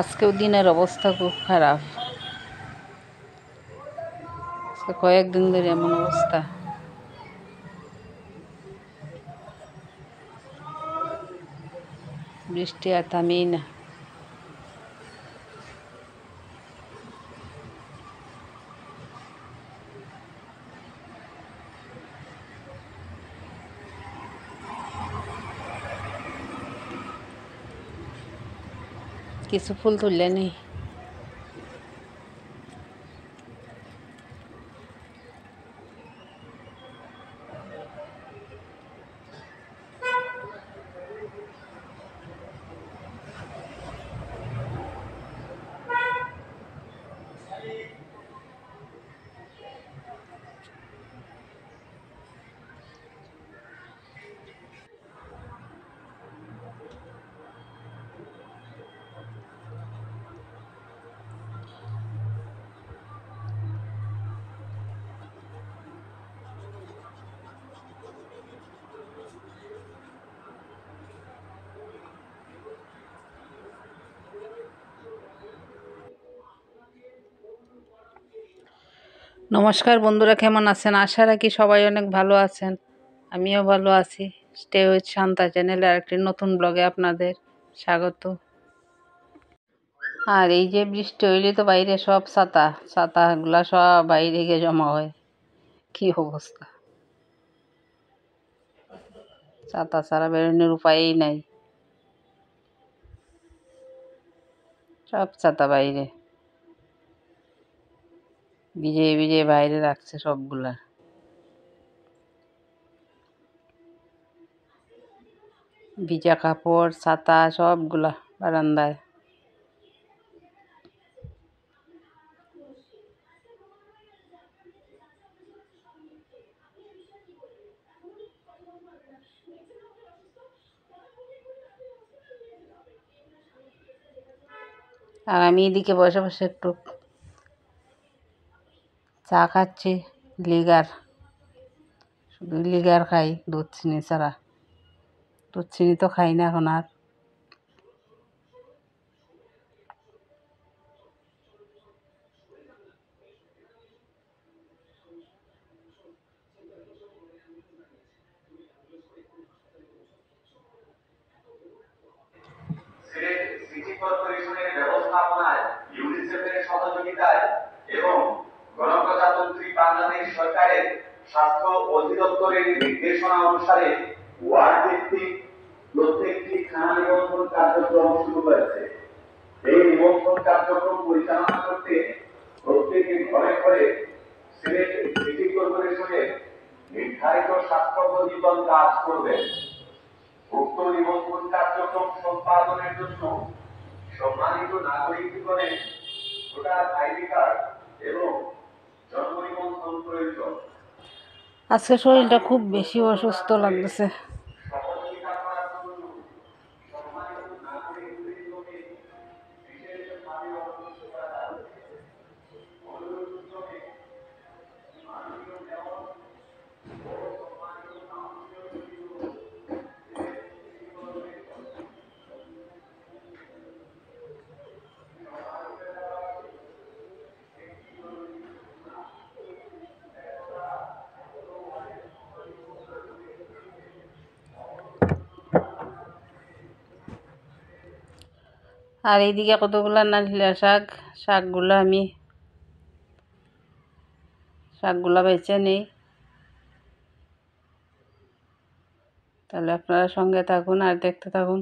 আজকেও দিনের অবস্থা খুব খারাপ। আজকে কয়েকদিন ধরে এমন অবস্থা, বৃষ্টি আর থামেই না। কিছু ফুল তুললে নেই। নমস্কার বন্ধুরা, কেমন আছেন? আশা রাখি সবাই অনেক ভালো আছেন। আমিও ভালো আছি। স্টে উইথ শান্তা চ্যানেলে আরেকটি নতুন ব্লগে আপনাদের স্বাগত। আর এই যে বৃষ্টি হইলে তো বাইরে সব ছাতাগুলা সব বাইরে গিয়ে জমা হয়। কি অবস্থা! ছাতা ছাড়া বেরোনোর উপায়ই নাই। সব ছাতা বাইরে ভিজে ভিজে বাইরে রাখছে সবগুলা। ভিজা কাপড়, ছাতা সবগুলা বারান্দায়। আর আমি এদিকে বসে বসে একটু চা খাচ্ছি। লিগার, শুধু লিগার খাই, দুধ চিনি ছাড়া। দুধ চিনি তো খাই না এখন আর। সিটি কর্পোরেশনের ব্যবস্থাপনায় ইউনিসেফের সহযোগিতায় এবং গণপ্রজাতন্ত্রী বাংলাদেশ সরকারের স্বাস্থ্য অধিদপ্তরের নির্দেশনা অনুসারে ওয়ার্ড ভিত্তিক প্রত্যেকটি খানা নিবন্ধন কার্যক্রম শুরু হয়েছে। এই নিবন্ধন কার্যক্রম পরিচালনা করতে প্রত্যেকের ঘরে ঘরে সিলেট সিটি কর্পোরেশনের নির্ধারিত স্বাস্থ্যবিধি কাজ করবে। উক্ত নিবন্ধন কার্যক্রম সম্পাদনের জন্য সম্মানিত নাগরিকগণের ভোটার আইডি কার্ড এবং জন্ম নিবন্ধন প্রয়োজন। আজকে শরীরটা খুব বেশি অসুস্থ লাগতেছে। আর এইদিকে কতগুলা নারিলা শাকগুলা বেছে নেই। তাহলে আপনারা সঙ্গে থাকুন আর দেখতে থাকুন।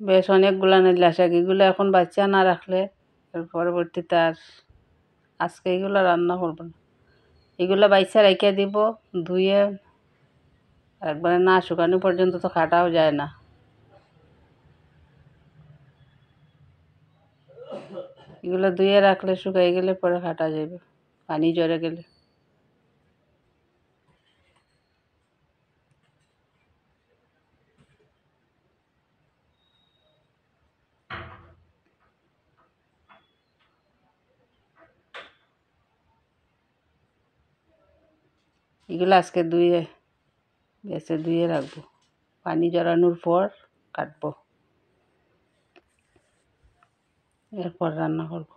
বেশ অনেকগুলা নারিলা শাক, এগুলো এখন বাচ্চা না রাখলে এর পরবর্তীতে আর আজকে এগুলো রান্না করবো না। এগুলো বাচ্চা রেখে দিব, ধুয়ে একবারে না শুকানো পর্যন্ত তো কাটাও যায় না। এগুলো ধুয়ে রাখলে শুকাই গেলে পরে কাটা যাবে, পানি ঝরে গেলে। এগুলো আজকে ধুয়ে রাখবো, পানি জড়ানোর পর কাটবো, এরপর রান্না করব।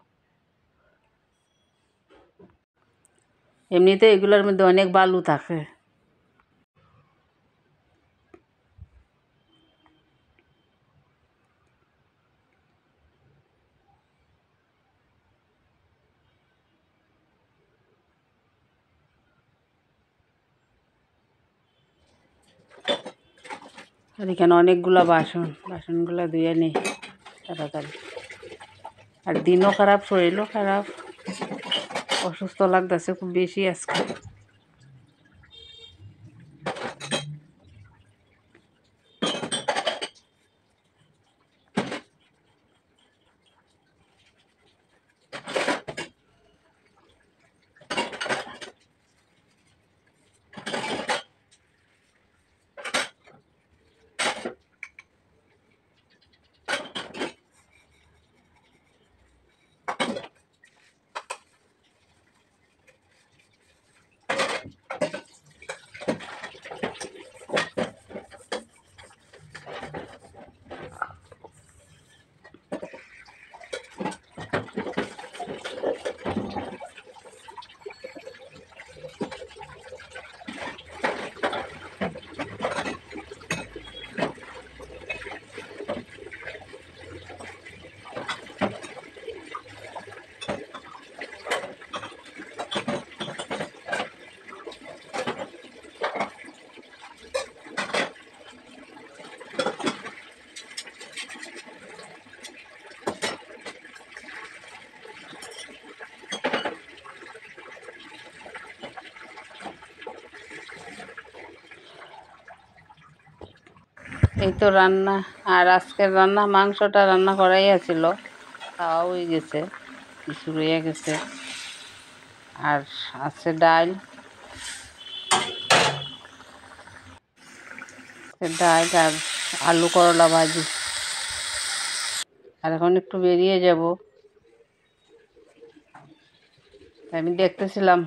এমনিতে এগুলোর মধ্যে অনেক বালু থাকে। আর এখানে অনেকগুলা বাসনগুলো ধুয়ে নেই তাড়াতাড়ি। আর দিনও খারাপ, শরীরও খারাপ, অসুস্থ লাগতেছে খুব বেশি আজকে। এই তো রান্না, আর আজকের রান্না মাংসটা রান্না করাই আছিল, খাওয়া হয়ে গেছে, কিছু রয়ে গেছে। আর আছে ডাল, আর আলু করলা ভাজি। আর এখন একটু বেরিয়ে যাব। আমি দেখতেছিলাম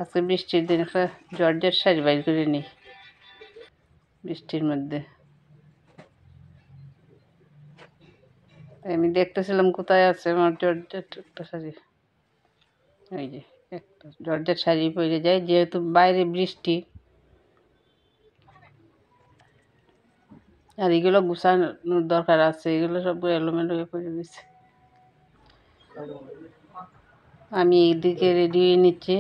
আজকে বৃষ্টির দিন একটা জর্জেট শাড়ি বাইর করে নিই বৃষ্টির মধ্যে। আমি দেখতেছিলাম কোথায় আছে আমার জর্জেট একটা শাড়ি। এই যে একটা জর্জেট শাড়ি পরে যায়, যেহেতু বাইরে বৃষ্টি। আর এগুলো গুছানোর দরকার আছে, এগুলো সব এলোমেলো হয়ে পড়ে গেছে। আমি এইদিকে রেডি হয়ে নিচ্ছি।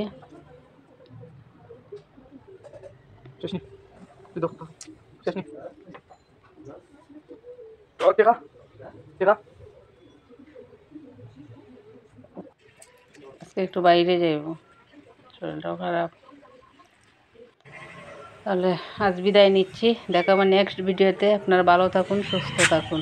আজকে একটু বাইরে যাইব, শরীরটাও খারাপ। তাহলে আজ বিদায় নিচ্ছি, দেখাবো নেক্সট ভিডিওতে। আপনারা ভালো থাকুন, সুস্থ থাকুন।